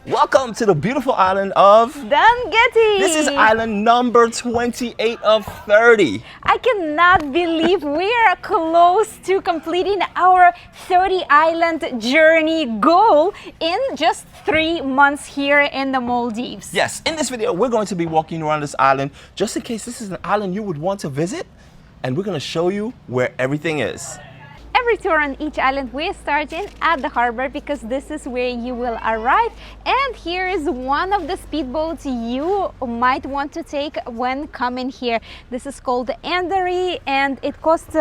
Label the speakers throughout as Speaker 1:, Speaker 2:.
Speaker 1: Welcome to the beautiful island of
Speaker 2: Dhangetti!
Speaker 1: This is island number 28 of 30.
Speaker 2: I cannot believe we are close to completing our 30 island journey goal in just 3 months here in the Maldives.
Speaker 1: Yes, in this video, we're going to be walking around this island just in case this is an island you would want to visit, and we're going to show you where everything is.
Speaker 2: Every tour on each island we're starting at the harbor because this is where you will arrive, and here is one of the speedboats you might want to take when coming here. This is called the Ari, and it costs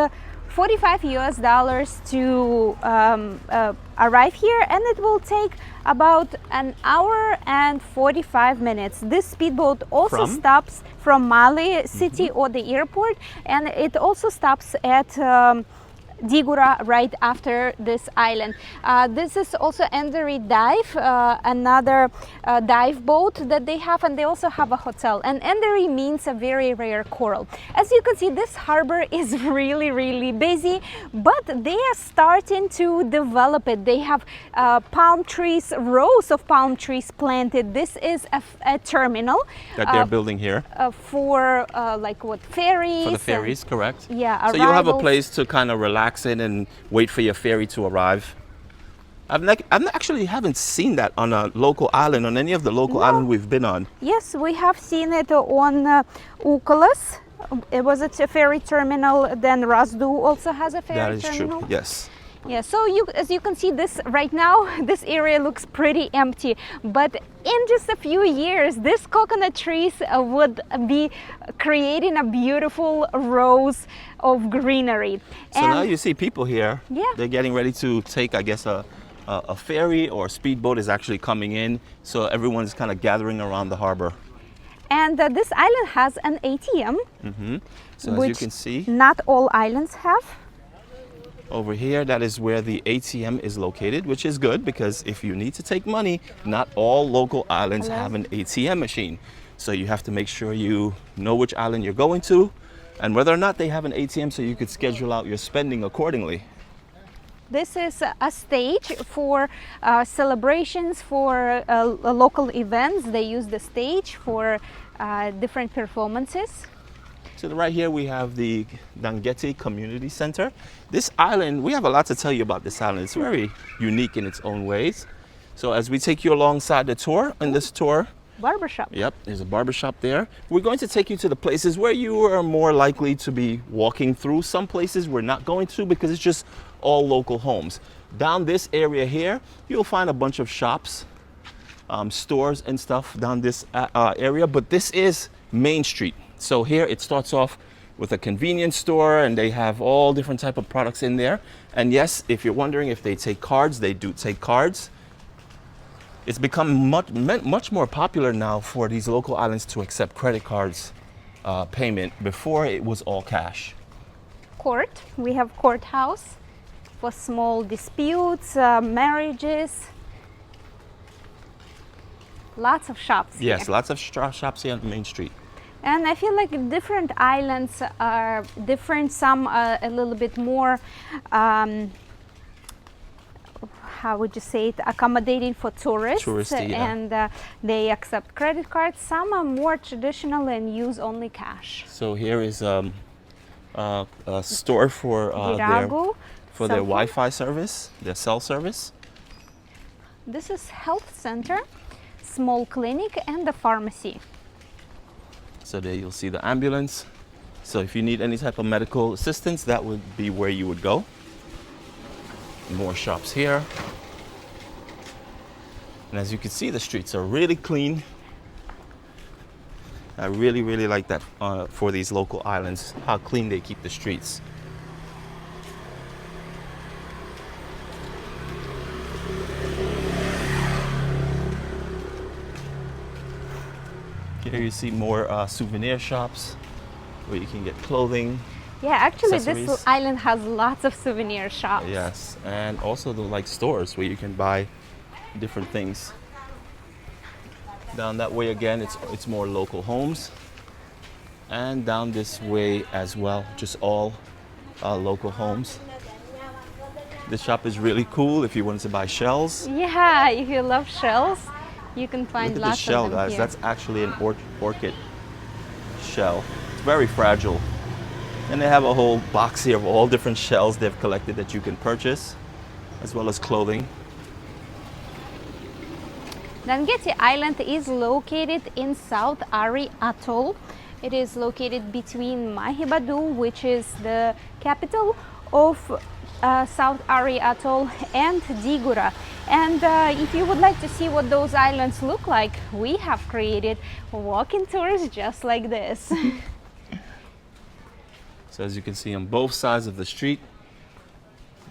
Speaker 2: $45 to arrive here, and it will take about an hour and 45 minutes. This speedboat also stops from Mali city or the airport, and it also stops at Digura right after this island. This is also Andari Dive, another dive boat that they have, and they also have a hotel. And Andari means a very rare coral. As you can see, this harbor is really busy, but they are starting to develop it. They have palm trees, rows of palm trees planted. This is a terminal
Speaker 1: that they're building here
Speaker 2: for like what, ferries?
Speaker 1: For the ferries, correct.
Speaker 2: Yeah,
Speaker 1: so you'll have a place to kind of relax in and wait for your ferry to arrive. Actually haven't seen that on a local island, on any of the local islands we've been on.
Speaker 2: Yes, we have seen it on Ukalas. It was a ferry terminal. Then Razdu also has a ferry terminal.
Speaker 1: That is true, yes.
Speaker 2: Yeah, so as you can see, this right now, this area looks pretty empty, but in just a few years, this coconut trees would be creating a beautiful rows of greenery.
Speaker 1: So now you see people here.
Speaker 2: Yeah.
Speaker 1: They're getting ready to take, I guess, a ferry or a speedboat is actually coming in. So everyone's kind of gathering around the harbor.
Speaker 2: And this island has an ATM,
Speaker 1: So as you can see,
Speaker 2: not all islands have.
Speaker 1: Over here, that is where the ATM is located, which is good because if you need to take money, not all local islands have an ATM machine. So you have to make sure you know which island you're going to and whether or not they have an ATM so you could schedule out your spending accordingly.
Speaker 2: This is a stage for celebrations, for local events. They use the stage for different performances.
Speaker 1: To the right here, we have the Dhangethi Community Center. This island, we have a lot to tell you about this island. It's very unique in its own ways. So as we take you alongside the tour, in this tour,
Speaker 2: barbershop.
Speaker 1: Yep, there's a barbershop there. We're going to take you to the places where you are more likely to be walking through. Some places we're not going to because it's just all local homes. Down this area here, you'll find a bunch of shops, stores and stuff down this area, but this is Main Street. So here it starts off with a convenience store, and they have all different type of products in there. And yes, if you're wondering if they take cards, they do take cards. It's become much more popular now for these local islands to accept credit cards payment. Before it was all cash.
Speaker 2: Court, we have courthouse for small disputes, marriages. Lots of shops here.
Speaker 1: Yes, lots of shops here on Main Street.
Speaker 2: And I feel like different islands are different. Some are a little bit more, how would you say it, accommodating for tourists.
Speaker 1: Touristy, yeah.
Speaker 2: And they accept credit cards. Some are more traditional and use only cash.
Speaker 1: So here is a store for their Wi-Fi service, their cell service.
Speaker 2: This is health center, small clinic, and the pharmacy.
Speaker 1: So there you'll see the ambulance. So if you need any type of medical assistance, that would be where you would go. More shops here. And as you can see, the streets are really clean. I really like that for these local islands, how clean they keep the streets. Here you see more souvenir shops where you can get clothing.
Speaker 2: Yeah, actually
Speaker 1: accessories.
Speaker 2: This island has lots of souvenir shops.
Speaker 1: Yes, and also the stores where you can buy different things. Down that way again, it's more local homes. And down this way as well, just all local homes. This shop is really cool if you wanted to buy shells.
Speaker 2: Yeah, if you love shells. You can find
Speaker 1: Look at the
Speaker 2: lots
Speaker 1: shell,
Speaker 2: of them
Speaker 1: guys.
Speaker 2: here.
Speaker 1: That's actually an orchid shell. It's very fragile. And they have a whole box here of all different shells they've collected that you can purchase, as well as clothing.
Speaker 2: Dhangetti Island is located in South Ari Atoll. It is located between Mahibadu, which is the capital of South Ari Atoll, and Digura. And if you would like to see what those islands look like, we have created walking tours just like this.
Speaker 1: So as you can see on both sides of the street,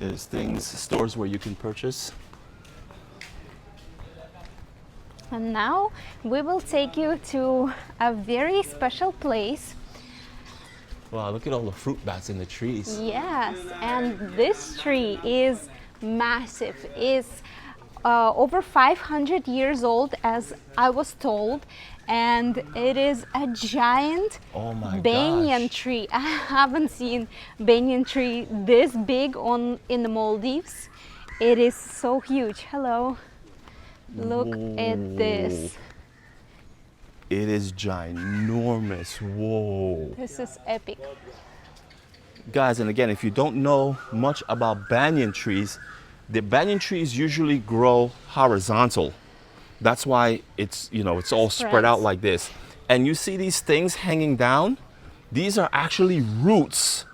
Speaker 1: there's stores where you can purchase.
Speaker 2: And now we will take you to a very special place.
Speaker 1: Wow, look at all the fruit bats in the trees.
Speaker 2: Yes, and this tree is massive. It's over 500 years old, as I was told, and it is a giant
Speaker 1: Oh my
Speaker 2: banyan
Speaker 1: gosh.
Speaker 2: tree. I haven't seen banyan tree this big in the Maldives. It is so huge. Hello. Look at this.
Speaker 1: It is ginormous. Whoa.
Speaker 2: This is epic.
Speaker 1: Guys, and again, if you don't know much about banyan trees, the banyan trees usually grow horizontal. That's why it's all spread out
Speaker 2: Spreads.
Speaker 1: like this. And you see these things hanging down? These are actually roots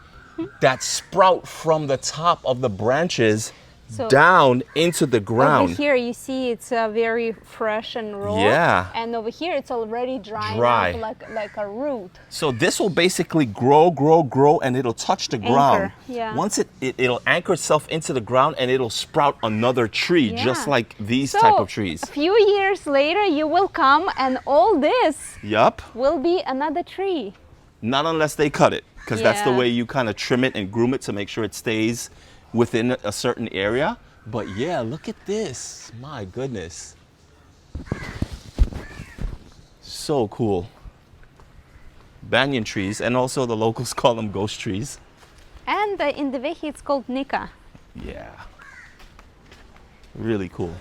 Speaker 1: that sprout from the top of the branches
Speaker 2: So
Speaker 1: down into the ground.
Speaker 2: over here you see it's very fresh and raw.
Speaker 1: Yeah.
Speaker 2: And over here it's already drying
Speaker 1: Dry.
Speaker 2: up like a root.
Speaker 1: So this will basically grow, and it'll touch the ground.
Speaker 2: yeah.
Speaker 1: Once it'll anchor itself into the ground, and it'll sprout another tree, just
Speaker 2: Yeah.
Speaker 1: like these
Speaker 2: So
Speaker 1: type of trees.
Speaker 2: a few years later you will come and all this
Speaker 1: Yup.
Speaker 2: will be another tree.
Speaker 1: Not unless they cut it, because that's the
Speaker 2: Yeah.
Speaker 1: way you kind of trim it and groom it to make sure it stays within a certain area. But yeah, look at this. My goodness. So cool. Banyan trees, and also the locals call them ghost trees.
Speaker 2: And in Dhangethi it's called Nika.
Speaker 1: Yeah. Really cool.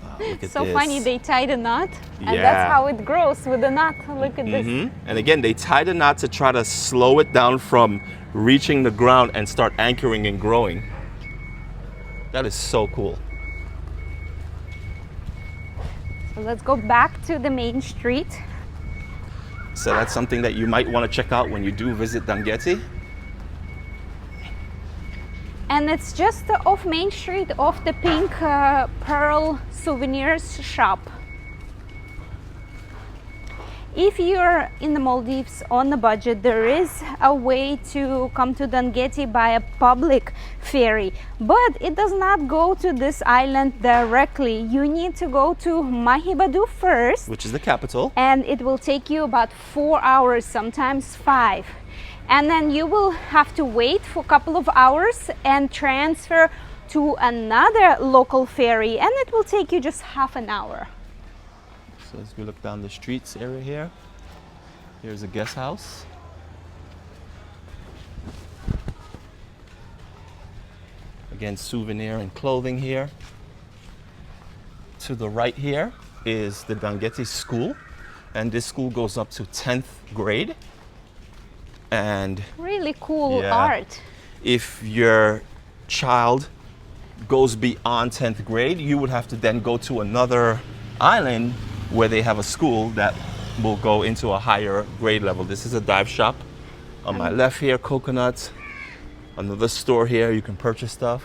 Speaker 1: Wow, look at
Speaker 2: So
Speaker 1: this.
Speaker 2: funny, they tied a knot and
Speaker 1: Yeah.
Speaker 2: that's how it grows, with a knot. Look at this.
Speaker 1: And again, they tie the knot to try to slow it down from reaching the ground and start anchoring and growing. That is so cool.
Speaker 2: So let's go back to the main street.
Speaker 1: So that's something that you might want to check out when you do visit Dhangethi.
Speaker 2: And it's just off Main Street, off the Pink Pearl Souvenirs shop. If you're in the Maldives on a budget, there is a way to come to Dhangethi by a public ferry, but it does not go to this island directly. You need to go to Mahibadu first,
Speaker 1: Which is the capital.
Speaker 2: and it will take you about 4 hours, sometimes 5. And then you will have to wait for a couple of hours and transfer to another local ferry, and it will take you just half an hour.
Speaker 1: So as we look down the streets area here, here's a guest house. Again, souvenir and clothing here. To the right here is the Dhangethi school, and this school goes up to 10th grade. And
Speaker 2: Really cool
Speaker 1: Yeah.
Speaker 2: art.
Speaker 1: if your child goes beyond 10th grade, you would have to then go to another island where they have a school that will go into a higher grade level. This is a dive shop. On my left here, coconuts. Another store here, you can purchase stuff.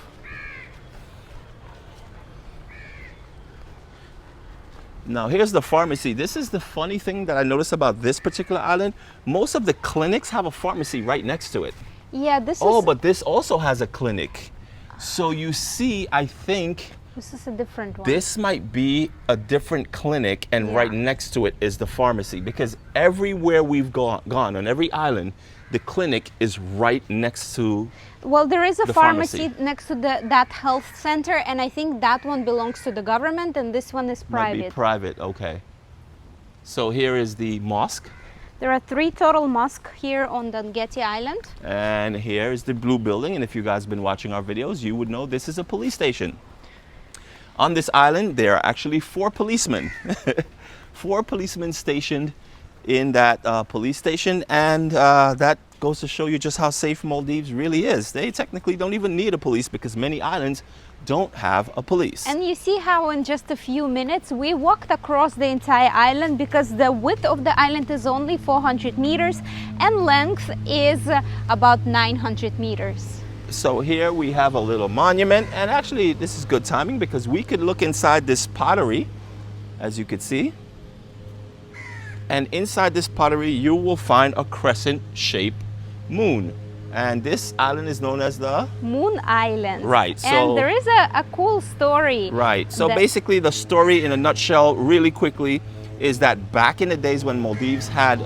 Speaker 1: Now here's the pharmacy. This is the funny thing that I noticed about this particular island. Most of the clinics have a pharmacy right next to it.
Speaker 2: Yeah, this
Speaker 1: Oh,
Speaker 2: is
Speaker 1: but this also has a clinic. So you see, I think
Speaker 2: this is a different one.
Speaker 1: this might be a different clinic, and
Speaker 2: Yeah.
Speaker 1: right next to it is the pharmacy, because everywhere we've gone on every island, the clinic is right next to.
Speaker 2: Well, there is a
Speaker 1: the
Speaker 2: pharmacy
Speaker 1: pharmacy.
Speaker 2: next to that health center, and I think that one belongs to the government, and this one is
Speaker 1: Might be
Speaker 2: private.
Speaker 1: private, okay. So here is the mosque.
Speaker 2: There are 3 total mosques here on Dhangetti Island.
Speaker 1: And here is the blue building. And if you guys have been watching our videos, you would know this is a police station. On this island, there are actually 4 policemen. 4 policemen stationed in that police station. And that goes to show you just how safe Maldives really is. They technically don't even need a police because many islands don't have a police.
Speaker 2: And you see how in just a few minutes we walked across the entire island, because the width of the island is only 400 meters and length is about 900 meters.
Speaker 1: So here we have a little monument, and actually this is good timing because we could look inside this pottery, as you could see. And inside this pottery you will find a crescent-shaped moon. And this island is known as the
Speaker 2: Moon Island.
Speaker 1: Right. So,
Speaker 2: and there is a cool story.
Speaker 1: Right. So basically the story in a nutshell, really quickly, is that back in the days when Maldives had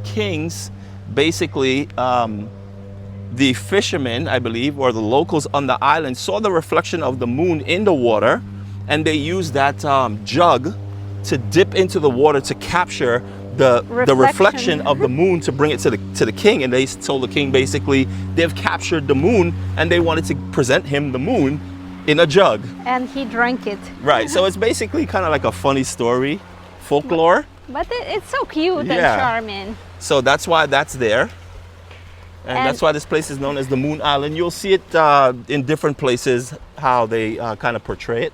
Speaker 1: kings, basically the fishermen, I believe, or the locals on the island saw the reflection of the moon in the water, and they used that jug to dip into the water to capture the reflection of the moon to bring it to the king. And they told the king basically they've captured the moon and they wanted to present him the moon in a jug.
Speaker 2: And he drank it.
Speaker 1: Right. So it's basically kind of like a funny story, folklore.
Speaker 2: But it's so cute and charming.
Speaker 1: So that's why that's there. And that's why this place is known as the Moon Island. You'll see it in different places, how they kind of portray it.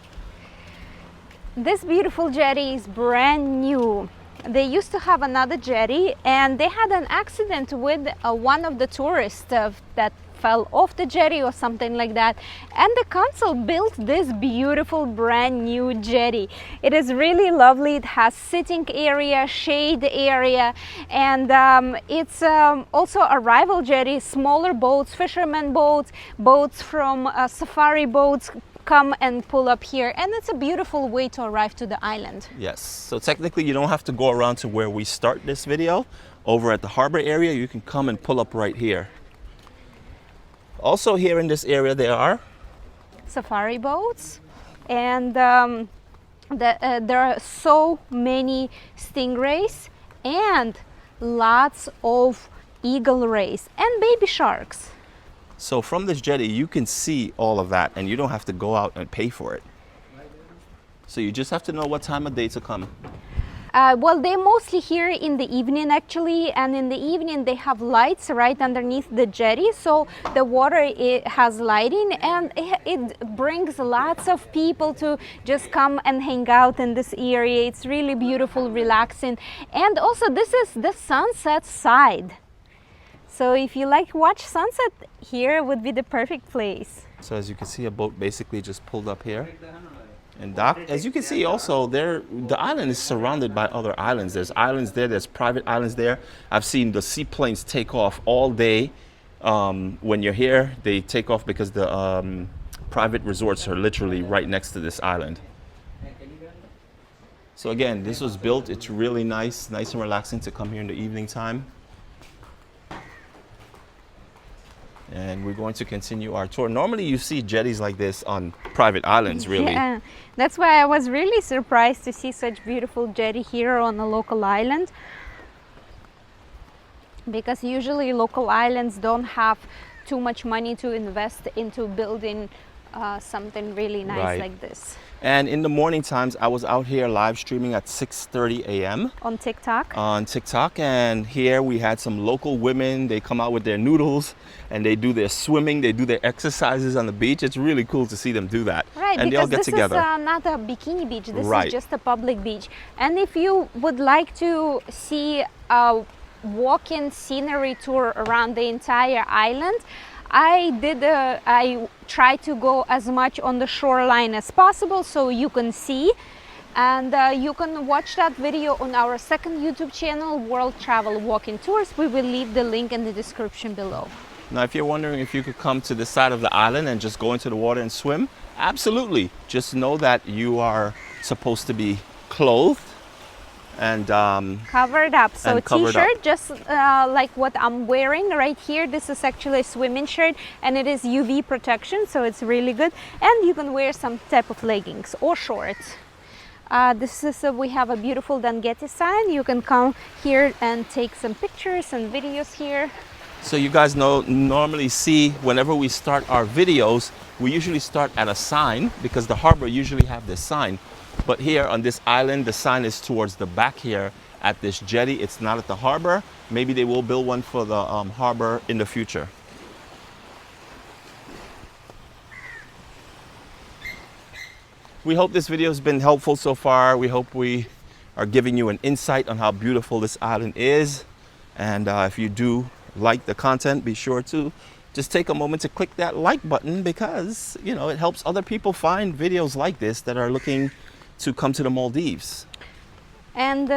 Speaker 2: This beautiful jetty is brand new. They used to have another jetty and they had an accident with one of the tourists that fell off the jetty or something like that, and the council built this beautiful brand new jetty. It is really lovely. It has sitting area, shade area, and it's also a rival jetty. Smaller boats, fishermen boats, boats from safari boats come and pull up here, and it's a beautiful way to arrive to the island.
Speaker 1: Yes, so technically you don't have to go around to where we start this video. Over at the harbor area, you can come and pull up right here. Also here in this area there are
Speaker 2: safari boats, and there are so many stingrays and lots of eagle rays and baby sharks.
Speaker 1: So from this jetty, you can see all of that and you don't have to go out and pay for it. So you just have to know what time of day to come.
Speaker 2: Well, they're mostly here in the evening actually, and in the evening they have lights right underneath the jetty, so the water has lighting, and it brings lots of people to just come and hang out in this area. It's really beautiful, relaxing, and also this is the sunset side. So if you like to watch sunset, here would be the perfect place.
Speaker 1: So as you can see, a boat basically just pulled up here and docked. As you can see also, the island is surrounded by other islands. There's islands there, there's private islands there. I've seen the seaplanes take off all day. When you're here, they take off because the private resorts are literally right next to this island. So again, this was built, it's really nice and relaxing to come here in the evening time. And we're going to continue our tour. Normally you see jetties like this on private islands, really.
Speaker 2: Yeah, that's why I was really surprised to see such beautiful jetty here on a local island. Because usually local islands don't have too much money to invest into building something really nice like this.
Speaker 1: And in the morning times, I was out here live streaming at 6:30 a.m.
Speaker 2: on TikTok.
Speaker 1: And here we had some local women. They come out with their noodles and they do their swimming, they do their exercises on the beach. It's really cool to see them do that.
Speaker 2: Right,
Speaker 1: and they all get together.
Speaker 2: This is not a bikini beach, this is just a public beach. And if you would like to see a walk-in scenery tour around the entire island, I tried to go as much on the shoreline as possible so you can see, and you can watch that video on our second YouTube channel, World Travel Walking Tours. We will leave the link in the description below.
Speaker 1: Now if you're wondering if you could come to this side of the island and just go into the water and swim, absolutely. Just know that you are supposed to be clothed and
Speaker 2: covered up. So t-shirt, just like what I'm wearing right here. This is actually a swimming shirt and it is UV protection, so it's really good. And you can wear some type of leggings or shorts. We have a beautiful Dhangetti sign. You can come here and take some pictures and videos here.
Speaker 1: So you guys normally see whenever we start our videos, we usually start at a sign because the harbor usually have this sign. But here on this island, the sign is towards the back here at this jetty. It's not at the harbor. Maybe they will build one for the harbor in the future. We hope this video has been helpful so far. We hope we are giving you an insight on how beautiful this island is. And if you do like the content, be sure to just take a moment to click that like button because, you know, it helps other people find videos like this that are looking to come to the Maldives.
Speaker 2: And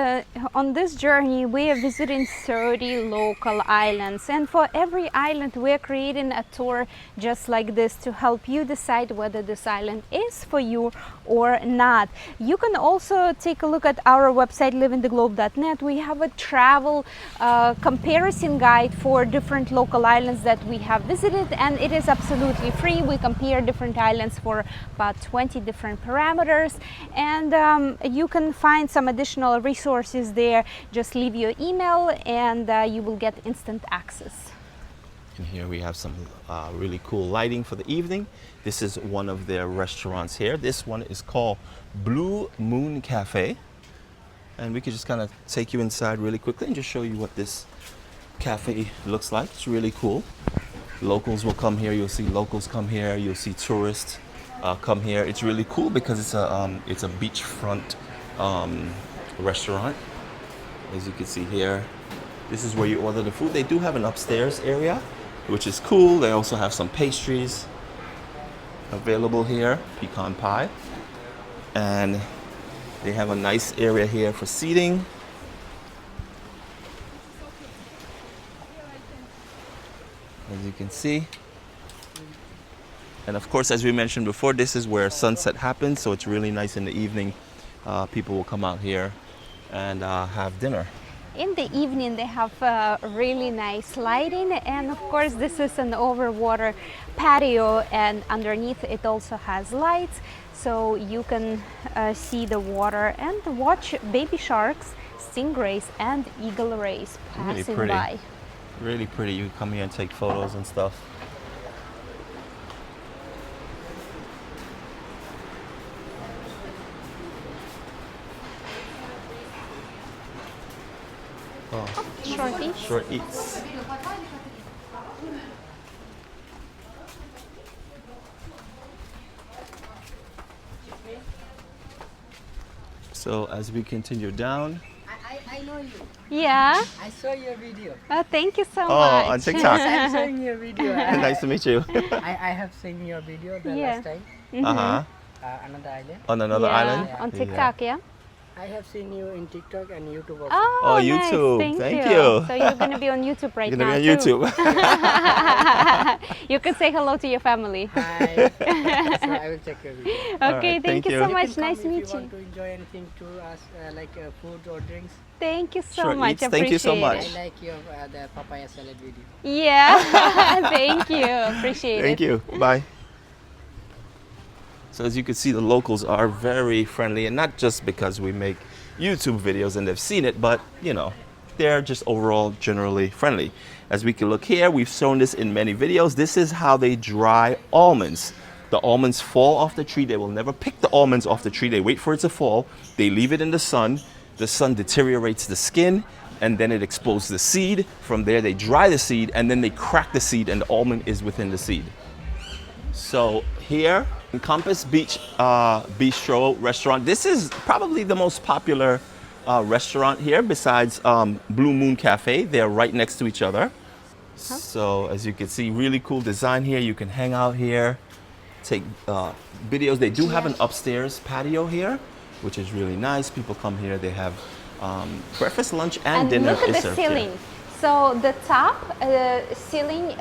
Speaker 2: on this journey, we are visiting 30 local islands. And for every island, we're creating a tour just like this to help you decide whether this island is for you or not. You can also take a look at our website, livingtheglobe.net. We have a travel comparison guide for different local islands that we have visited, and it is absolutely free. We compare different islands for about 20 different parameters, and you can find some additional resources there. Just leave your email and you will get instant access.
Speaker 1: And here we have some really cool lighting for the evening. This is one of their restaurants here. This one is called Blue Moon Cafe. And we could just kind of take you inside really quickly and just show you what this cafe looks like. It's really cool. Locals will come here. You'll see locals come here. You'll see tourists come here. It's really cool because it's a beachfront restaurant. As you can see here, this is where you order the food. They do have an upstairs area, which is cool. They also have some pastries available here, pecan pie, and they have a nice area here for seating. As you can see. And of course, as we mentioned before, this is where sunset happens, so it's really nice in the evening. People will come out here and have dinner.
Speaker 2: In the evening, they have really nice lighting, and of course this is an overwater patio, and underneath it also has lights, so you can see the water and watch baby sharks, stingrays and eagle rays passing
Speaker 1: really
Speaker 2: by.
Speaker 1: Really pretty. You come here and take photos and stuff. Oh,
Speaker 2: Short eats.
Speaker 1: short eats. So as we continue down.
Speaker 3: I know you.
Speaker 2: Yeah.
Speaker 3: I saw your video.
Speaker 2: Oh, thank you so
Speaker 1: Oh,
Speaker 2: much.
Speaker 1: on TikTok.
Speaker 3: I'm showing your video.
Speaker 1: Nice to meet you.
Speaker 3: I have seen your video the
Speaker 2: Yeah.
Speaker 3: last time.
Speaker 1: Uh-huh.
Speaker 3: Another island.
Speaker 1: On another
Speaker 2: Yeah,
Speaker 1: island?
Speaker 2: on TikTok, yeah.
Speaker 3: I have seen you in TikTok and YouTube also.
Speaker 2: Oh, nice.
Speaker 1: YouTube.
Speaker 2: Thank
Speaker 1: Thank
Speaker 2: you.
Speaker 1: you.
Speaker 2: So you're gonna be on YouTube right
Speaker 1: You're
Speaker 2: now
Speaker 1: gonna be on
Speaker 2: too.
Speaker 1: YouTube.
Speaker 2: You can say hello to your family.
Speaker 3: Hi. So I will check your video.
Speaker 2: Okay,
Speaker 1: right,
Speaker 2: thank
Speaker 1: thank
Speaker 2: you
Speaker 1: you.
Speaker 2: so
Speaker 1: You
Speaker 2: much.
Speaker 3: You can
Speaker 2: Nice
Speaker 3: come if
Speaker 2: meeting
Speaker 3: you
Speaker 2: you.
Speaker 3: want to enjoy anything to us, like food or drinks.
Speaker 2: Thank you so
Speaker 1: Short
Speaker 2: much.
Speaker 1: eats. Thank you so
Speaker 2: Appreciate
Speaker 1: much.
Speaker 2: it.
Speaker 3: I like your the papaya salad video.
Speaker 2: Yeah. Thank you. Appreciate
Speaker 1: Thank
Speaker 2: it.
Speaker 1: you. Bye. So as you can see, the locals are very friendly, and not just because we make YouTube videos and they've seen it, but you know, they're just overall generally friendly. As we can look here, we've shown this in many videos. This is how they dry almonds. The almonds fall off the tree. They will never pick the almonds off the tree. They wait for it to fall. They leave it in the sun. The sun deteriorates the skin, and then it exposes the seed. From there, they dry the seed, and then they crack the seed, and the almond is within the seed. So here, in Compass Beach Bistro restaurant, this is probably the most popular restaurant here besides Blue Moon Cafe. They're right next to each other. So as you can see, really cool design here. You can hang out here, take videos. They do have an upstairs patio here, which is really nice. People come here, they have breakfast, lunch, and dinner
Speaker 2: look at
Speaker 1: is
Speaker 2: the
Speaker 1: served here.
Speaker 2: ceiling. So the top ceiling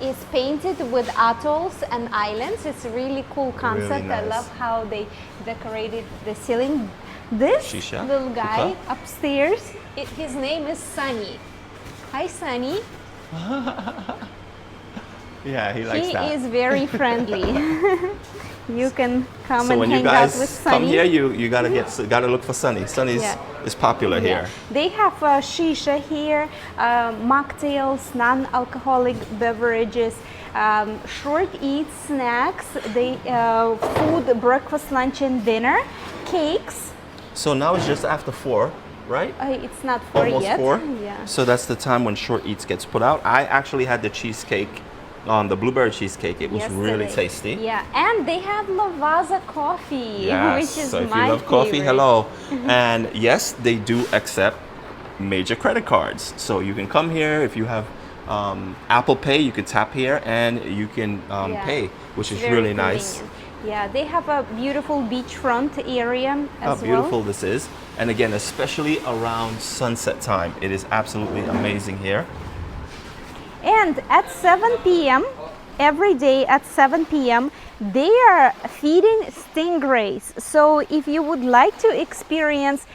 Speaker 2: is painted with atolls and islands. It's a really cool concept.
Speaker 1: Really
Speaker 2: I
Speaker 1: nice.
Speaker 2: love how they decorated the ceiling. This
Speaker 1: Shisha,
Speaker 2: little guy
Speaker 1: hookah.
Speaker 2: upstairs, his name is Sunny. Hi, Sunny.
Speaker 1: Yeah, he likes
Speaker 2: He
Speaker 1: that.
Speaker 2: is very friendly. You can come
Speaker 1: So
Speaker 2: and
Speaker 1: when you
Speaker 2: hang out
Speaker 1: guys
Speaker 2: with
Speaker 1: come
Speaker 2: Sunny.
Speaker 1: here, you gotta look for Sunny. Sunny's
Speaker 2: Yeah.
Speaker 1: is popular here.
Speaker 2: They have shisha here, mocktails, non-alcoholic beverages, short eats, snacks, food, breakfast, lunch, and dinner, cakes.
Speaker 1: So now it's just after 4, right?
Speaker 2: It's not 4
Speaker 1: Almost
Speaker 2: yet.
Speaker 1: 4.
Speaker 2: Yeah.
Speaker 1: So that's the time when short eats gets put out. I actually had the cheesecake, the blueberry cheesecake. It was really
Speaker 2: Yesterday.
Speaker 1: tasty.
Speaker 2: Yeah, and they have Lavazza coffee,
Speaker 1: Yes.
Speaker 2: which is
Speaker 1: So if
Speaker 2: my
Speaker 1: you love coffee,
Speaker 2: favorite.
Speaker 1: hello. And yes, they do accept major credit cards. So you can come here if you have Apple Pay. You can tap here and you can
Speaker 2: Yeah.
Speaker 1: pay, which is
Speaker 2: Very
Speaker 1: really nice.
Speaker 2: convenient. Yeah, they have a beautiful beachfront area
Speaker 1: How
Speaker 2: as
Speaker 1: beautiful
Speaker 2: well.
Speaker 1: this is. And again, especially around sunset time, it is absolutely amazing here.
Speaker 2: And at 7 p.m., every day at 7 p.m., they are feeding stingrays. So if you would like to experience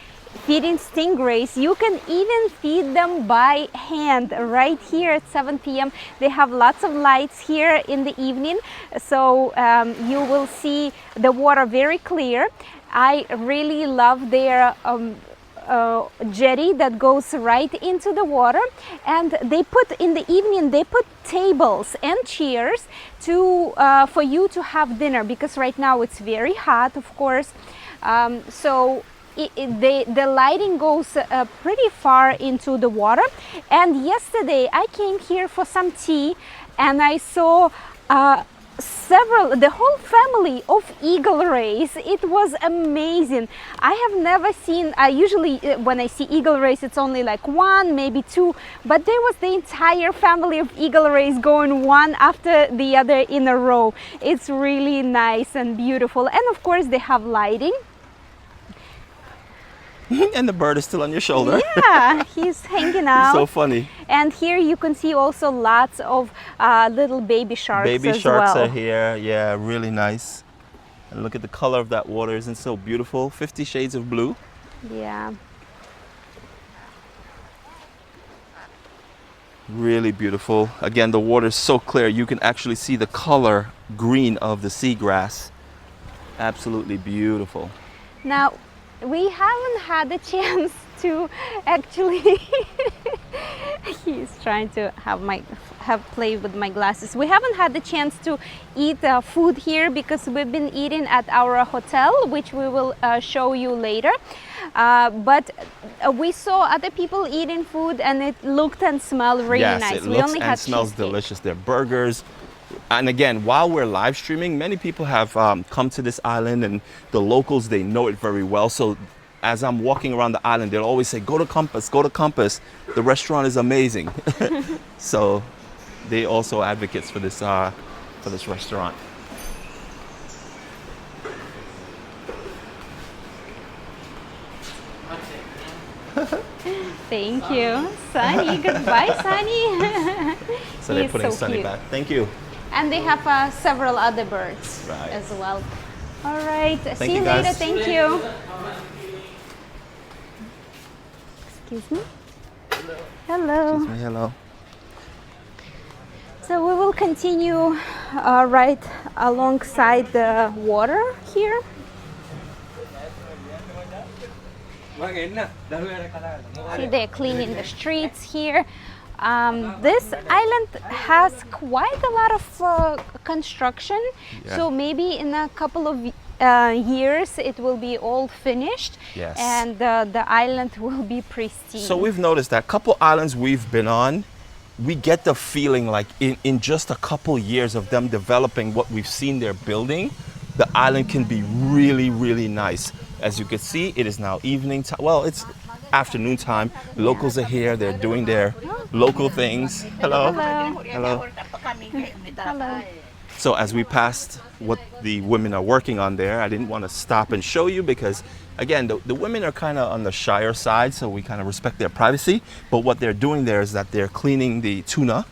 Speaker 2: feeding stingrays, you can even feed them by hand right here at 7 p.m. They have lots of lights here in the evening, so you will see the water very clear. I really love their jetty that goes right into the water, and they put in the evening tables and chairs to for you to have dinner, because right now it's very hot, of course. So the lighting goes pretty far into the water. And yesterday I came here for some tea, and I saw the whole family of eagle rays. It was amazing. I have never seen, usually when I see eagle rays it's only like 1, maybe 2, but there was the entire family of eagle rays going one after the other in a row. It's really nice and beautiful, and of course they have lighting.
Speaker 1: And the bird is still on your shoulder.
Speaker 2: Yeah, he's hanging out.
Speaker 1: So funny.
Speaker 2: And here you can see also lots of little baby sharks
Speaker 1: Baby
Speaker 2: as
Speaker 1: sharks
Speaker 2: well.
Speaker 1: are here. Yeah, really nice. And look at the color of that water. Isn't it so beautiful? 50 shades of blue.
Speaker 2: Yeah.
Speaker 1: Really beautiful. Again, the water is so clear. You can actually see the color green of the seagrass. Have beautiful.
Speaker 2: Now, we haven't had a chance to actually he's trying to have play with my glasses. We haven't had the chance to eat food here because we've been eating at our hotel, which we will show you later. But we saw other people eating food, and it looked and smelled really
Speaker 1: Yes,
Speaker 2: nice.
Speaker 1: it
Speaker 2: We
Speaker 1: looks
Speaker 2: only
Speaker 1: and
Speaker 2: had
Speaker 1: smells
Speaker 2: cheesecake.
Speaker 1: delicious. They're burgers. And again, while we're live streaming, many people have come to this island, and the locals, they know it very well. So as I'm walking around the island, they'll always say, go to Compass, go to Compass. The restaurant is amazing. So they also advocates for this restaurant.
Speaker 2: Thank you, Sunny. Goodbye, Sunny.
Speaker 1: So they're
Speaker 2: He's
Speaker 1: putting
Speaker 2: so
Speaker 1: Sunny
Speaker 2: cute.
Speaker 1: back. Thank you.
Speaker 2: And they have several other birds
Speaker 1: Right.
Speaker 2: as well. All right. See
Speaker 1: you,
Speaker 2: you later.
Speaker 1: guys.
Speaker 2: Thank you. Excuse me. Hello.
Speaker 1: Excuse me, hello.
Speaker 2: So we will continue right alongside the water here. See, they're cleaning the streets here. This island has quite a lot of construction,
Speaker 1: Yeah.
Speaker 2: so maybe in a couple of years it will be all finished.
Speaker 1: Yes.
Speaker 2: And the island will be pristine.
Speaker 1: So we've noticed that couple islands we've been on, we get the feeling like in just a couple years of them developing what we've seen they're building, the island can be really, really nice. As you can see, it is now evening time. Well, it's afternoon time. Locals are here. They're doing their local things. Hello.
Speaker 2: Hello.
Speaker 1: Hello.
Speaker 2: Hello.
Speaker 1: So as we passed what the women are working on there, I didn't want to stop and show you because, again, the women are kind of on the shyer side, so we kind of respect their privacy. But what they're doing there is that they're cleaning the tuna.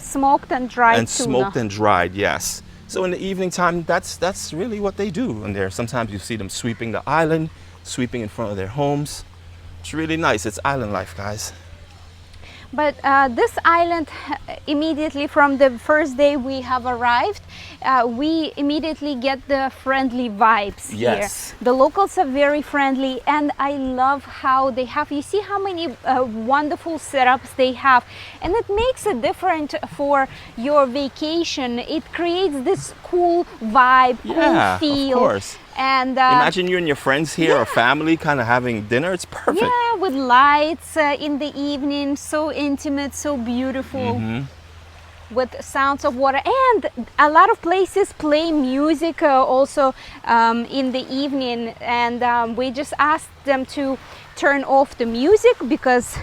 Speaker 2: Smoked and dried
Speaker 1: And
Speaker 2: tuna.
Speaker 1: smoked and dried, yes. So in the evening time, that's really what they do. And there, sometimes you see them sweeping the island, sweeping in front of their homes. It's really nice. It's island life, guys.
Speaker 2: But this island, immediately from the first day we have arrived, we immediately get the friendly vibes
Speaker 1: Yes.
Speaker 2: here. The locals are very friendly, and I love how they have, you see how many wonderful setups they have, and it makes it different for your vacation. It creates this cool vibe,
Speaker 1: Yeah,
Speaker 2: cool feel.
Speaker 1: of course.
Speaker 2: And
Speaker 1: Imagine you and your friends here or family kind of having dinner. It's perfect.
Speaker 2: yeah, with lights in the evening, so intimate, so beautiful, with sounds of water. And a lot of places play music also in the evening, and we just asked them to turn off the music because,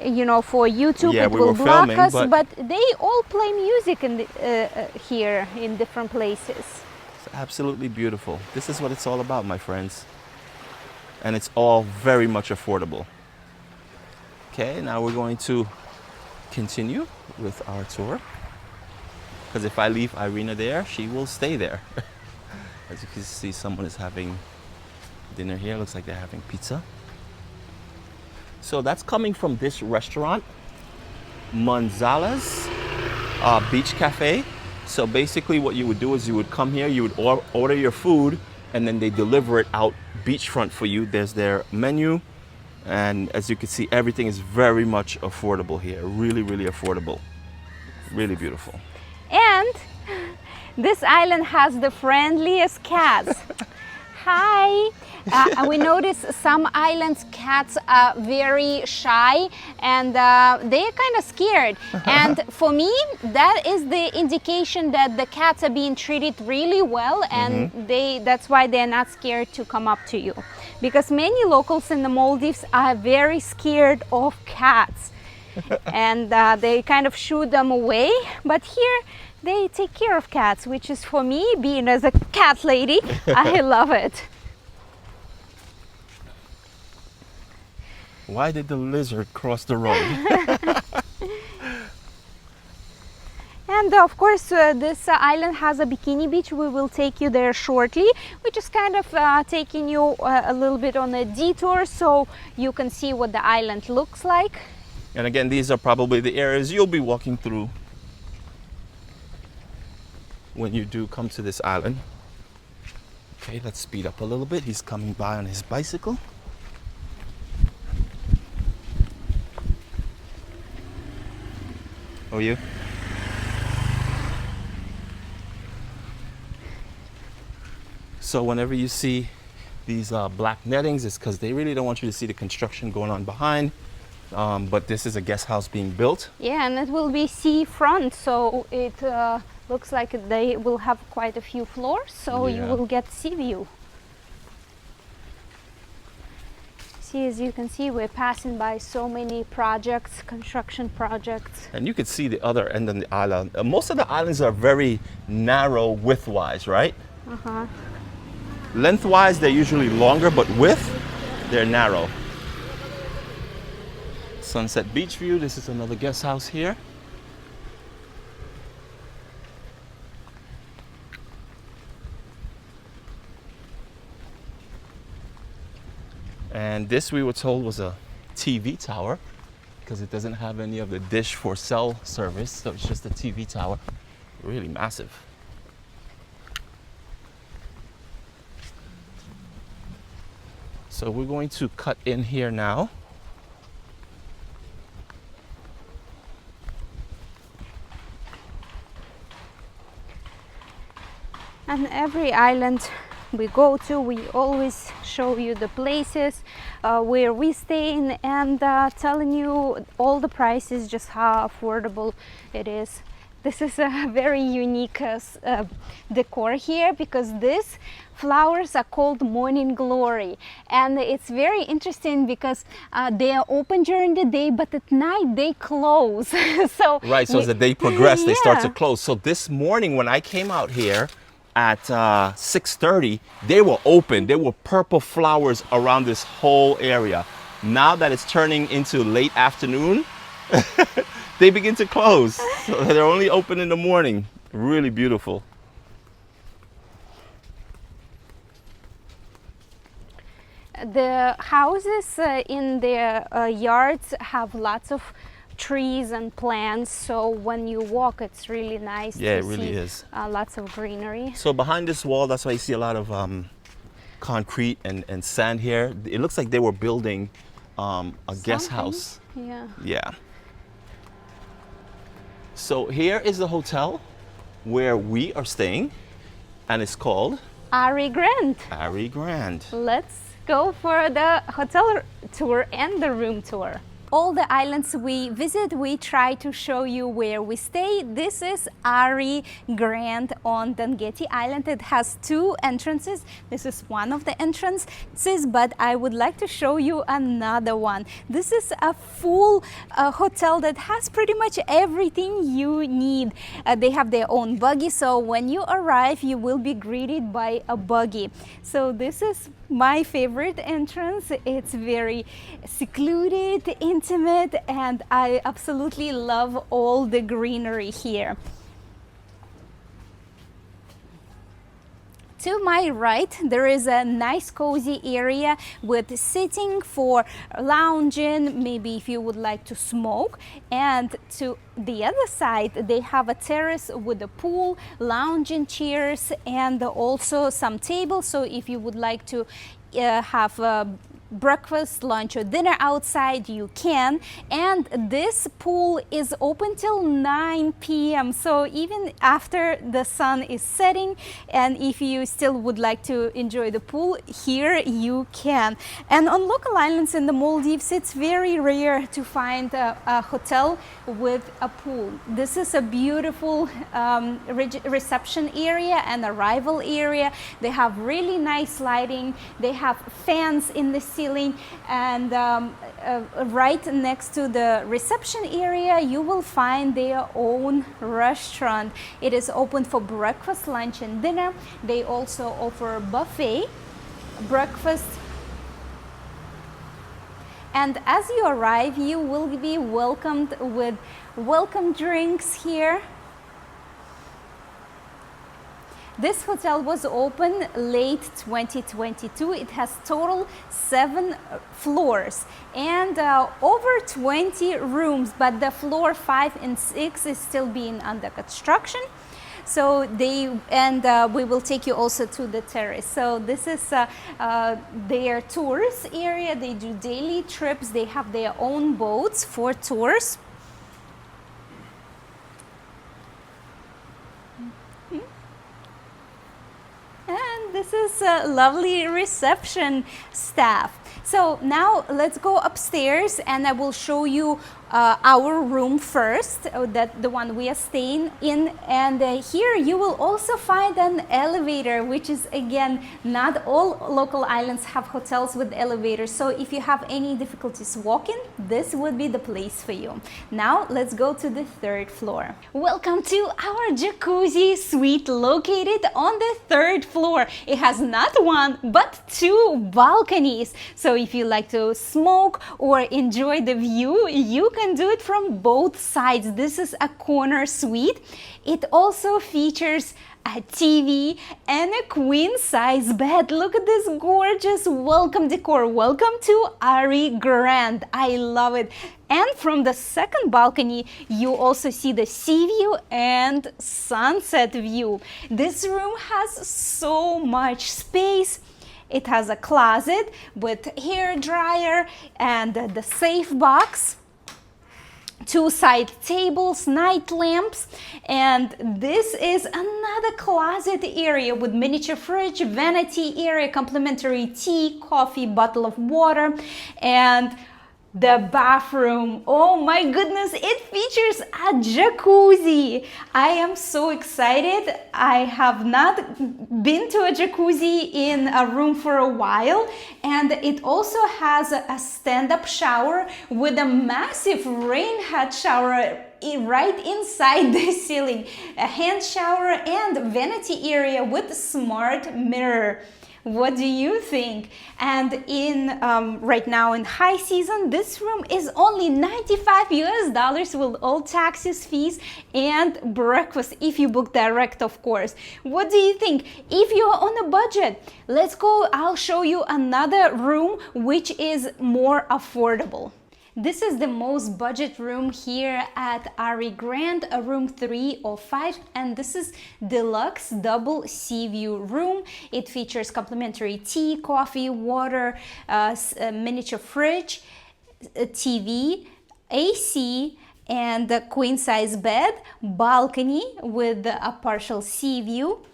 Speaker 2: you know, for YouTube
Speaker 1: Yeah,
Speaker 2: it
Speaker 1: we
Speaker 2: will
Speaker 1: were
Speaker 2: block
Speaker 1: filming,
Speaker 2: us,
Speaker 1: but-
Speaker 2: but they all play music in the, here in different places.
Speaker 1: It's absolutely beautiful. This is what it's all about, my friends. And it's all very much affordable. Okay, now we're going to continue with our tour. Because if I leave Irina there, she will stay there. As you can see, someone is having dinner here. Looks like they're having pizza. So that's coming from this restaurant, Manzala's Beach Cafe. So basically what you would do is you would come here, you would order your food, and then they deliver it out beachfront for you. There's their menu, and as you can see, everything is very much affordable here. Really, really affordable. Really beautiful.
Speaker 2: And this island has the friendliest cats. Hi. We notice some islands cats are very shy, and they're kind of scared. And for me, that is the indication that the cats are being treated really well, and that's why they're not scared to come up to you. Because many locals in the Maldives are very scared of cats, and they kind of shoo them away. But here, they take care of cats, which is, for me, being as a cat lady, I love it.
Speaker 1: Why did the lizard cross the road?
Speaker 2: And of course, this island has a bikini beach. We will take you there shortly. We're just kind of taking you a little bit on a detour so you can see what the island looks like.
Speaker 1: And again, these are probably the areas you'll be walking through when you do come to this island. Okay, let's speed up a little bit. He's coming by on his bicycle. Oh, you? So whenever you see these black nettings, it's because they really don't want you to see the construction going on behind. But this is a guest house being built.
Speaker 2: Yeah, and it will be seafront, so it looks like they will have quite a few floors, so you
Speaker 1: Yeah.
Speaker 2: will get sea view. See, as you can see, we're passing by so many projects, construction projects.
Speaker 1: And you can see the other end of the island. Most of the islands are very narrow width-wise, right?
Speaker 2: Uh-huh.
Speaker 1: Lengthwise, they're usually longer, but width, they're narrow. Sunset Beach View. This is another guest house here. And this, we were told, was a TV tower because it doesn't have any of the dish for cell service, so it's just a TV tower. Really massive. So we're going to cut in here now.
Speaker 2: And every island we go to, we always show you the places where we stay in, and telling you all the prices, just how affordable it is. This is a very unique decor here, because these flowers are called morning glory, and it's very interesting because they are open during the day, but at night they close. So
Speaker 1: Right, so as the day progresses, they start to
Speaker 2: Yeah.
Speaker 1: close. So this morning when I came out here at 6:30, they were open. There were purple flowers around this whole area. Now that it's turning into late afternoon, they begin to close. So they're only open in the morning. Really beautiful.
Speaker 2: The houses in their yards have lots of trees and plants, so when you walk it's really nice
Speaker 1: Yeah,
Speaker 2: to
Speaker 1: it really
Speaker 2: see
Speaker 1: is.
Speaker 2: lots of greenery.
Speaker 1: So behind this wall, that's why you see a lot of concrete and sand here. It looks like they were building a guest
Speaker 2: Something.
Speaker 1: house.
Speaker 2: Yeah.
Speaker 1: Yeah. So here is the hotel where we are staying, and it's called
Speaker 2: Ari Grand.
Speaker 1: Ari Grand.
Speaker 2: Let's go for the hotel tour and the room tour. All the islands we visit, we try to show you where we stay. This is Ari Grand on Dhangetti Island. It has two entrances. This is one of the entrances, but I would like to show you another one. This is a full hotel that has pretty much everything you need. They have their own buggy, so when you arrive, you will be greeted by a buggy. So this is my favorite entrance. It's very secluded, intimate, and I absolutely love all the greenery here. To my right, there is a nice cozy area with sitting for lounging, maybe if you would like to smoke. And to the other side, they have a terrace with a pool, lounging chairs, and also some tables. So if you would like to have breakfast, lunch, or dinner outside, you can. And this pool is open till 9 p.m. so even after the sun is setting, and if you still would like to enjoy the pool here, you can. And on local islands in the Maldives, it's very rare to find a hotel with a pool. This is a beautiful reception area and arrival area. They have really nice lighting. They have fans in the ceiling, and right next to the reception area you will find their own restaurant. It is open for breakfast, lunch, and dinner. They also offer buffet breakfast, and as you arrive you will be welcomed with welcome drinks here. This hotel was open late 2022. It has total 7 floors and over 20 rooms, but the floor 5 and 6 is still being under construction. So we will take you also to the terrace. So this is their tourist area. They do daily trips. They have their own boats for tours. And this is a lovely reception staff. So now let's go upstairs and I will show you our room first, the one we are staying in. And here you will also find an elevator, which is, again, not all local islands have hotels with elevators. So if you have any difficulties walking, this would be the place for you. Now let's go to the 3rd floor. Welcome to our jacuzzi suite located on the 3rd floor. It has not 1 but 2 balconies. So if you like to smoke or enjoy the view, you can do it from both sides. This is a corner suite. It also features a TV and a queen size bed. Look at this gorgeous welcome decor. Welcome to Ari Grand. I love it. And from the 2nd balcony, you also see the sea view and sunset view. This room has so much space. It has a closet with hair dryer and the safe box, 2 side tables, night lamps, and this is another closet area with miniature fridge, vanity area, complimentary tea, coffee, bottle of water, and the bathroom. Oh my goodness, it features a jacuzzi. I am so excited. I have not been to a jacuzzi in a room for a while, and it also has a stand-up shower with a massive rain head shower right inside the ceiling, a hand shower and vanity area with smart mirror. What do you think? And in right now in high season, this room is only $95 with all taxes, fees, and breakfast if you book direct, of course. What do you think? If you're on a budget, let's go. I'll show you another room which is more affordable. This is the most budget room here at Ari Grand, a room 305, and this is deluxe double sea view room. It features complimentary tea, coffee, water, a miniature fridge, a TV, AC, and a queen size bed, balcony with a partial sea view,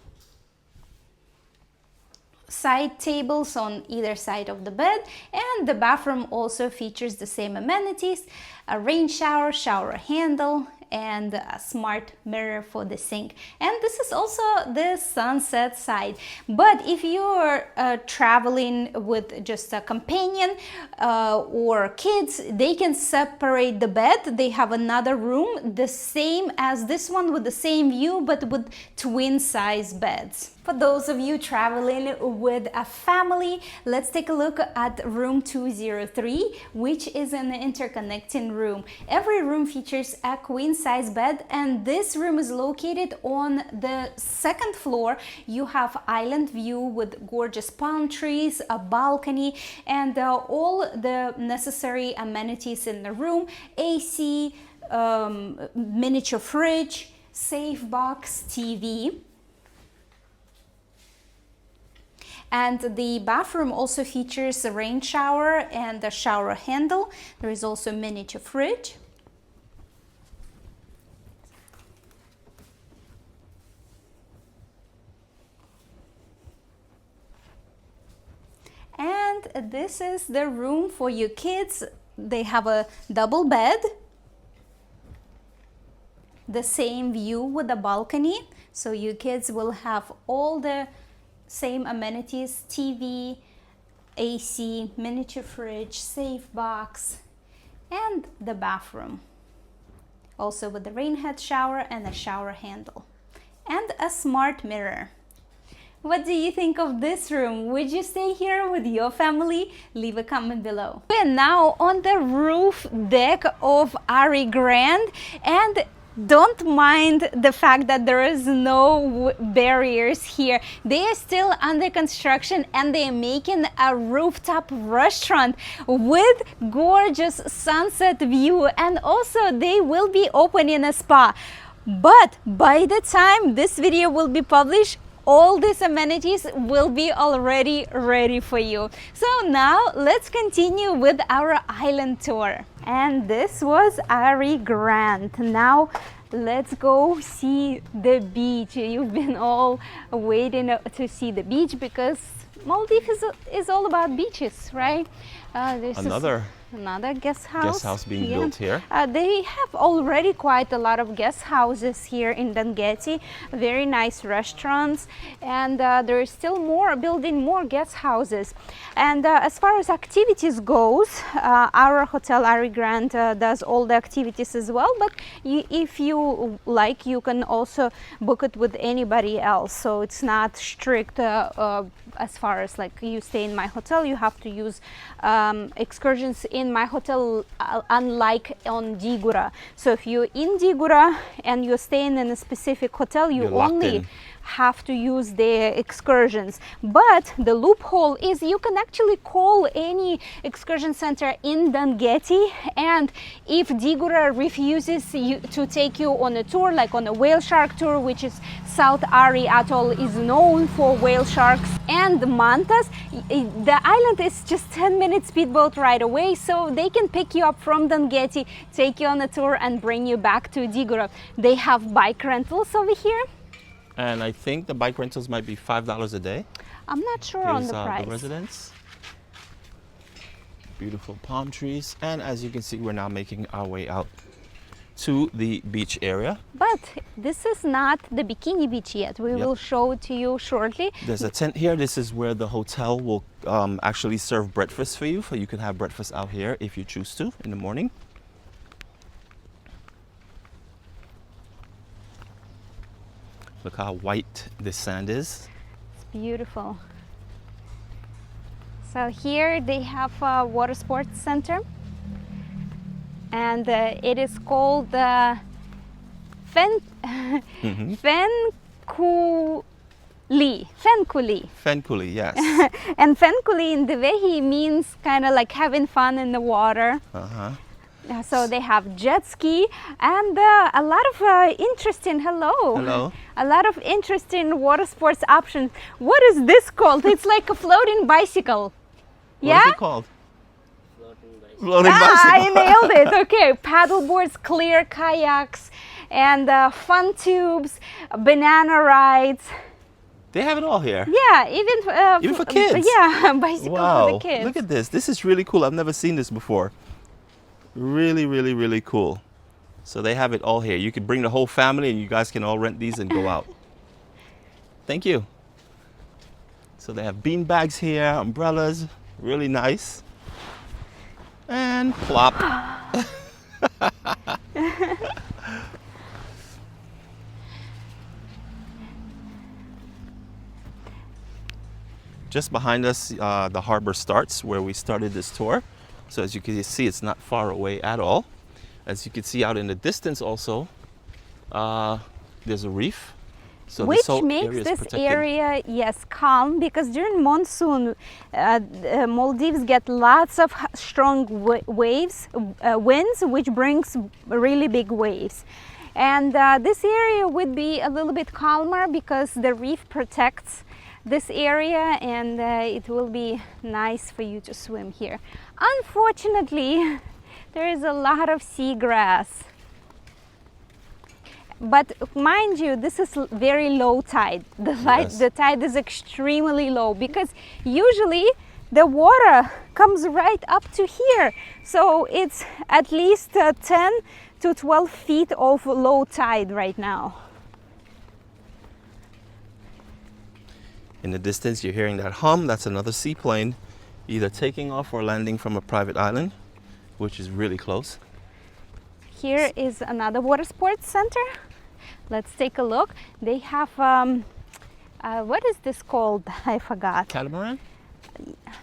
Speaker 2: side tables on either side of the bed, and the bathroom also features the same amenities: a rain shower, shower handle, and a smart mirror for the sink. And this is also the sunset side. But if you're traveling with just a companion or kids, they can separate the bed. They have another room, the same as this one, with the same view, but with twin size beds. For those of you traveling with a family, let's take a look at room 203, which is an interconnecting room. Every room features a queen size bed, and this room is located on the second floor. You have island view with gorgeous palm trees, a balcony, and all the necessary amenities in the room: AC, miniature fridge, safe box, TV. And the bathroom also features a rain shower and a shower handle. There is also a miniature fridge. And this is the room for your kids. They have a double bed, the same view with a balcony, so your kids will have all the same amenities: TV, AC, miniature fridge, safe box, and the bathroom. Also with the rain head shower and a shower handle. And a smart mirror. What do you think of this room? Would you stay here with your family? Leave a comment below. We are now on the roof deck of Ari Grand, and don't mind the fact that there is no barriers here. They are still under construction, and they are making a rooftop restaurant with gorgeous sunset view, and also they will be opening a spa. But by the time this video will be published, all these amenities will be already ready for you. So now let's continue with our island tour. And this was Ari Grand. Now let's go see the beach. You've been all waiting to see the beach because Maldives is all about beaches, right? There's another guest house
Speaker 1: being built here.
Speaker 2: They have already quite a lot of guest houses here in Dhangetti, very nice restaurants, and there is still building more guest houses. And as far as activities goes, our hotel Ari Grand does all the activities as well, but if you like, you can also book it with anybody else, so it's not strict as far as like you stay in my hotel, you have to use excursions in my hotel, unlike on Digura. So if you're in Digura and you're staying in a specific hotel, you only have to use the excursions. But the loophole is you can actually call any excursion center in Dhangetti, and if Digura refuses to take you on a tour, like on a whale shark tour, which is South Ari Atoll is known for whale sharks, and mantas, the island is just 10-minute speedboat right away, so they can pick you up from Dhangetti, take you on a tour, and bring you back to Digura. They have bike rentals over here.
Speaker 1: And I think the bike rentals might be $5 a day.
Speaker 2: I'm not sure on the price.
Speaker 1: The residence. Beautiful palm trees. And as you can see, we're now making our way out to the beach area.
Speaker 2: But this is not the Bikini beach yet. We will show it to you shortly.
Speaker 1: There's a tent here. This is where the hotel will actually serve breakfast for you. So you can have breakfast out here if you choose to in the morning. Look how white this sand is.
Speaker 2: It's beautiful. So here they have a water sports center, and it is called
Speaker 1: Fenkuli, yes.
Speaker 2: And Fenkuli in Dhangethi means kind of like having fun in the water. So they have jet ski and a lot of interesting,
Speaker 1: Hello.
Speaker 2: a lot of interesting water sports options. What is this called? It's like a floating bicycle.
Speaker 1: What
Speaker 2: Yeah?
Speaker 1: is it called?
Speaker 3: Floating bicycle.
Speaker 1: Floating
Speaker 2: I
Speaker 1: bicycle.
Speaker 2: nailed it. Okay, paddle boards, clear kayaks, and fun tubes, banana rides.
Speaker 1: They have it all here.
Speaker 2: Yeah, even
Speaker 1: For kids?
Speaker 2: Yeah, bicycle for
Speaker 1: Wow.
Speaker 2: the kids.
Speaker 1: Look at this. This is really cool. I've never seen this before. Really, really, really cool. So they have it all here. You can bring the whole family and you guys can all rent these and go out. Thank you. So they have bean bags here, umbrellas, really nice. And plop. Just behind us, the harbor starts where we started this tour. So as you can see, it's not far away at all. As you can see out in the distance also, there's a reef. So
Speaker 2: Which
Speaker 1: whole
Speaker 2: makes
Speaker 1: area is
Speaker 2: this
Speaker 1: protected.
Speaker 2: area, yes, calm, because during monsoon, Maldives get lots of strong waves, winds, which brings really big waves. And this area would be a little bit calmer because the reef protects this area, and it will be nice for you to swim here. Unfortunately, there is a lot of seagrass. But mind you, this is very low tide.
Speaker 1: Yes.
Speaker 2: The tide is extremely low because usually the water comes right up to here. So it's at least 10 to 12 feet of low tide right now.
Speaker 1: In the distance, you're hearing that hum. That's another seaplane, either taking off or landing from a private island, which is really close.
Speaker 2: Here is another water sports center. Let's take a look. They have, what is this called? I forgot.
Speaker 1: Catamaran?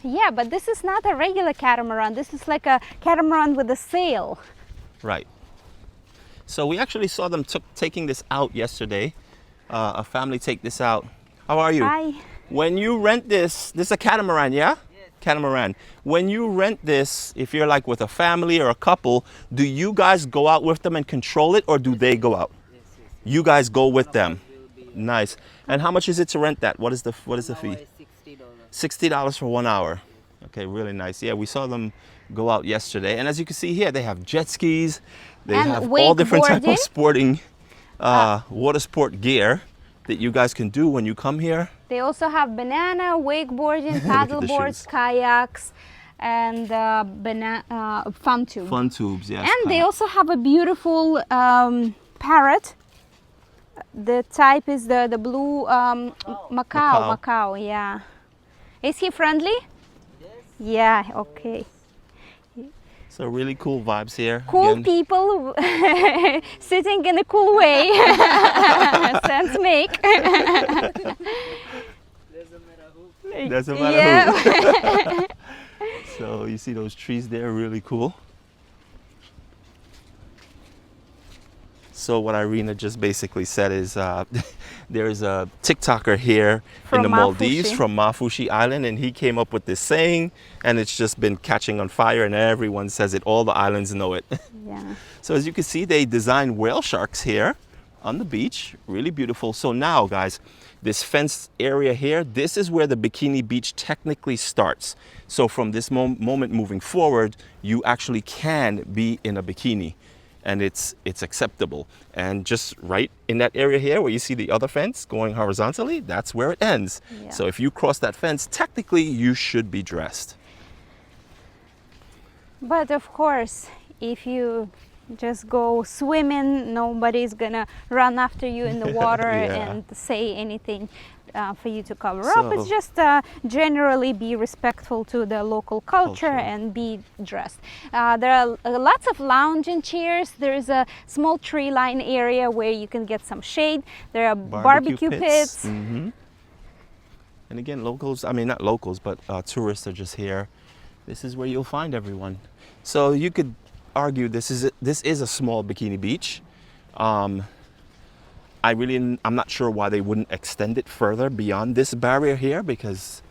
Speaker 2: Yeah, but this is not a regular catamaran. This is like a catamaran with a sail.
Speaker 1: Right. So we actually saw them taking this out yesterday. A family take this out. How are you?
Speaker 2: Hi.
Speaker 1: When you rent this is a catamaran, yeah? Yes. Catamaran. When you rent this, if you're like with a family or a couple, do you guys go out with them and control it, or do they go out?
Speaker 3: Yes, yes.
Speaker 1: You guys go with them.
Speaker 3: Will be
Speaker 1: Nice. And how much is it to rent that? What is the fee?
Speaker 3: $60.
Speaker 1: $60 for 1 hour. Okay, really nice. Yeah, we saw them go out yesterday. And as you can see here, they have jet skis. They
Speaker 2: And
Speaker 1: have all different type
Speaker 2: wakeboarding.
Speaker 1: of sporting water sport gear that you guys can do when you come here.
Speaker 2: They also have banana, wakeboarding,
Speaker 1: the
Speaker 2: paddle boards,
Speaker 1: shoes.
Speaker 2: kayaks, and fun tube.
Speaker 1: Fun tubes, yes.
Speaker 2: And they also have a beautiful parrot. The type is the blue Macau, yeah. Is he friendly?
Speaker 3: Yes.
Speaker 2: Yeah, okay.
Speaker 1: So really cool vibes here.
Speaker 2: Cool
Speaker 1: Again,
Speaker 2: people sitting in a cool way. Sense make.
Speaker 1: doesn't matter
Speaker 2: Yeah.
Speaker 1: who. So you see those trees there, really cool. So what Irina just basically said is there's a TikToker here
Speaker 2: From
Speaker 1: in the Maldives
Speaker 2: Mafushi.
Speaker 1: from Mafushi Island, and he came up with this saying, and it's just been catching on fire, and everyone says it. All the islands know it.
Speaker 2: Yeah.
Speaker 1: So as you can see, they designed whale sharks here on the beach. Really beautiful. So now, guys, this fenced area here, this is where the Bikini Beach technically starts. So from this moment moving forward, you actually can be in a bikini, and it's acceptable. And just right in that area here where you see the other fence going horizontally, that's where it ends.
Speaker 2: Yeah.
Speaker 1: So if you cross that fence, technically you should be dressed.
Speaker 2: But of course, if you just go swimming, nobody's gonna run after you in the water
Speaker 1: Yeah.
Speaker 2: and say anything for you to cover up. It's
Speaker 1: So-
Speaker 2: just generally be respectful to the local culture
Speaker 1: Culture.
Speaker 2: and be dressed. There are lots of lounging chairs. There is a small tree line area where you can get some shade. There are barbecue pits.
Speaker 1: Mhm. And again, locals, I mean, not locals, but tourists are just here. This is where you'll find everyone. So you could argue this is a small bikini beach. I'm not sure why they wouldn't extend it further beyond this barrier here, because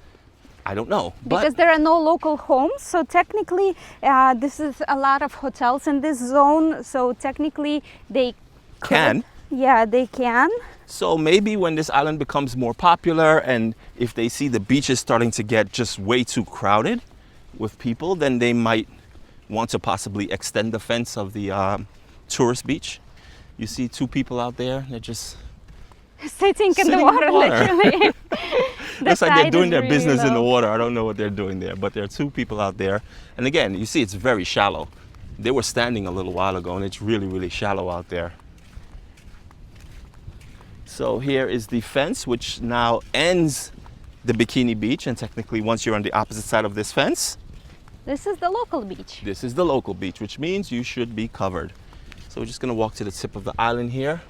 Speaker 1: I don't know. But
Speaker 2: because there are no local homes, so technically this is a lot of hotels in this zone, so technically they
Speaker 1: can.
Speaker 2: Yeah, they can.
Speaker 1: So maybe when this island becomes more popular and if they see the beaches starting to get just way too crowded with people, then they might want to possibly extend the fence of the tourist beach. You see two people out there, they're just
Speaker 2: sitting in the
Speaker 1: Sitting
Speaker 2: water,
Speaker 1: in the water.
Speaker 2: literally.
Speaker 1: looks like they're
Speaker 2: tide
Speaker 1: doing
Speaker 2: is
Speaker 1: their
Speaker 2: really
Speaker 1: business in the
Speaker 2: low.
Speaker 1: water. I don't know what they're doing there, but there are two people out there. And again, you see it's very shallow. They were standing a little while ago and it's really, really shallow out there. So here is the fence, which now ends the Bikini beach. And technically, once you're on the opposite side of this fence,
Speaker 2: This is the local beach.
Speaker 1: this is the local beach, which means you should be covered. So we're just gonna walk to the tip of the island here.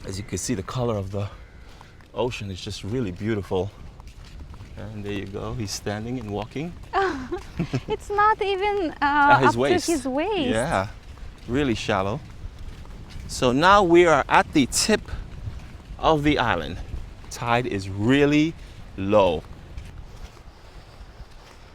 Speaker 1: As you can see, the color of the ocean is just really beautiful. And there you go, he's standing and walking.
Speaker 2: It's not even
Speaker 1: At his
Speaker 2: up
Speaker 1: waist.
Speaker 2: to his waist.
Speaker 1: Yeah, really shallow. So now we are at the tip of the island. Tide is really low.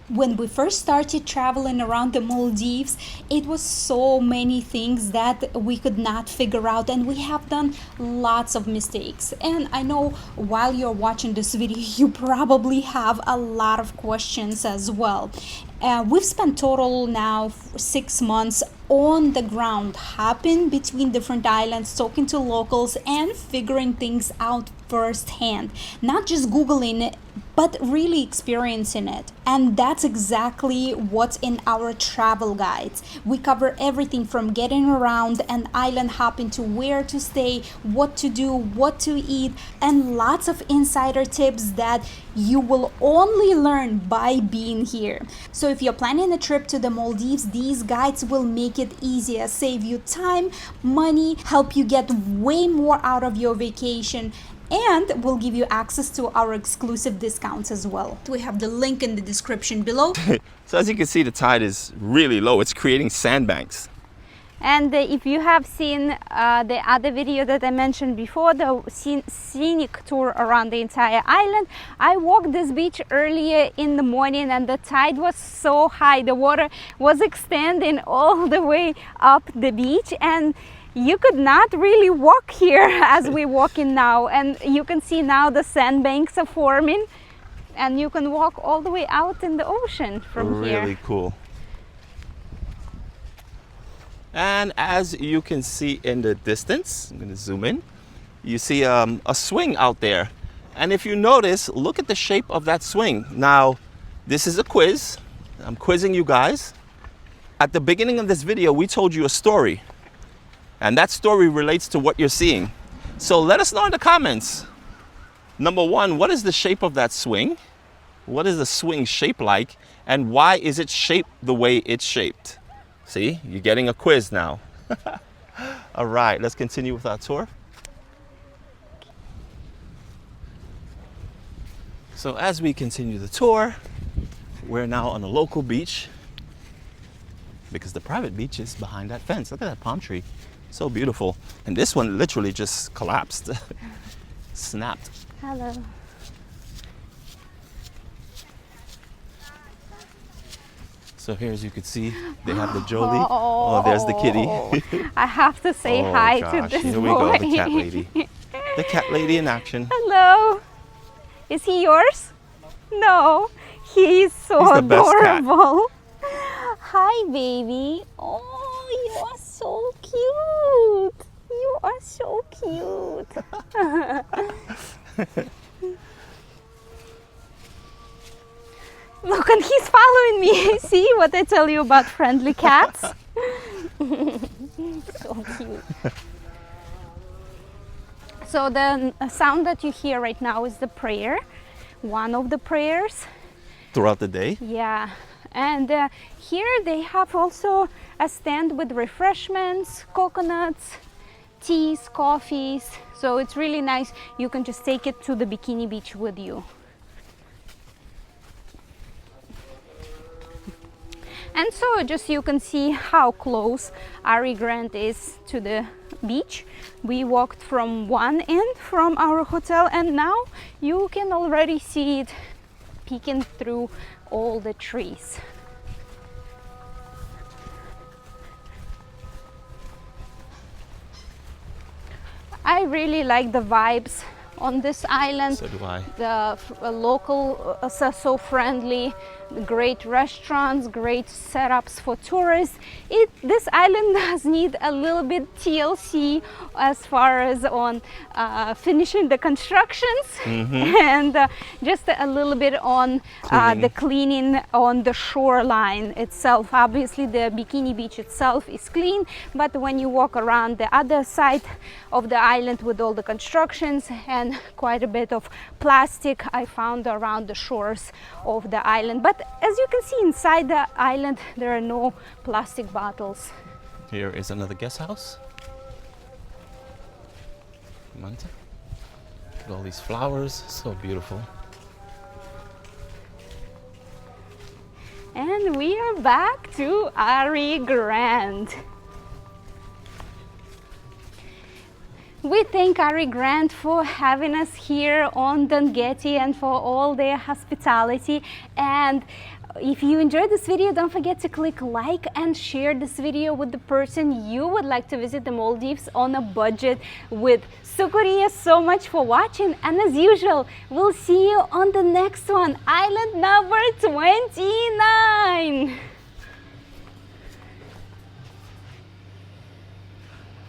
Speaker 4: When we first started traveling around the Maldives, it was so many things that we could not figure out, and we have done lots of mistakes. And I know while you're watching this video, you probably have a lot of questions as well. We've spent total now 6 months on the ground, hopping between different islands, talking to locals and figuring things out firsthand, not just Googling it, but really experiencing it. And that's exactly what's in our travel guides. We cover everything from getting around an island hopping to where to stay, what to do, what to eat, and lots of insider tips that you will only learn by being here. So if you're planning a trip to the Maldives, these guides will make it easier, save you time, money, help you get way more out of your vacation, and we'll give you access to our exclusive discounts as well. We have the link in the description below.
Speaker 1: So as you can see, the tide is really low. It's creating sandbanks.
Speaker 2: And if you have seen the other video that I mentioned before, the scenic tour around the entire island, I walked this beach earlier in the morning and the tide was so high. The water was extending all the way up the beach, and you could not really walk here as we're walking now. And you can see now the sandbanks are forming, and you can walk all the way out in the ocean from here.
Speaker 1: Really cool. And as you can see in the distance, I'm going to zoom in, you see a swing out there. And if you notice, look at the shape of that swing. Now, this is a quiz. I'm quizzing you guys. At the beginning of this video, we told you a story. And that story relates to what you're seeing. So let us know in the comments. Number one, what is the shape of that swing? What is the swing shape like? And why is it shaped the way it's shaped? See, you're getting a quiz now. All right, let's continue with our tour. So as we continue the tour, we're now on a local beach because the private beach is behind that fence. Look at that palm tree. So beautiful. And this one literally just collapsed, snapped.
Speaker 2: Hello.
Speaker 1: So here, as you can see, they have the Jolie. Oh, there's the kitty.
Speaker 2: I have to say
Speaker 1: Oh,
Speaker 2: hi
Speaker 1: gosh.
Speaker 2: to this
Speaker 1: Here we
Speaker 2: boy.
Speaker 1: go, the cat lady. The cat lady in action.
Speaker 2: Hello. Is he yours? No. He's so
Speaker 1: He's the best cat.
Speaker 2: adorable. Hi, baby. Oh, you are so cute. You are so cute. Look, and he's following me. See what I tell you about friendly cats? So cute. So the sound that you hear right now is the prayer, one of the prayers.
Speaker 1: Throughout the day.
Speaker 2: Yeah, and here they have also a stand with refreshments, coconuts, teas, coffees. So it's really nice. You can just take it to the Bikini beach with you. And so just you can see how close Ari Grand is to the beach. We walked from one end from our hotel, and now you can already see it peeking through all the trees. I really like the vibes on this island.
Speaker 1: So do I.
Speaker 2: The local are so friendly, great restaurants, great setups for tourists. This island does need a little bit TLC as far as on finishing the constructions and just a little bit on the cleaning on the shoreline itself. Obviously the Bikini beach itself is clean, but when you walk around the other side of the island with all the constructions and quite a bit of plastic I found around the shores of the island. But as you can see inside the island, there are no plastic bottles.
Speaker 1: Here is another guest house. Manta. Look at all these flowers, so beautiful.
Speaker 2: And we are back to Ari Grand. We thank Ari Grand for having us here on Dhangetti and for all their hospitality. And if you enjoyed this video, don't forget to click like and share this video with the person you would like to visit the Maldives on a budget with. Shukriya so much for watching, and as usual, we'll see you on the next one, island number 29.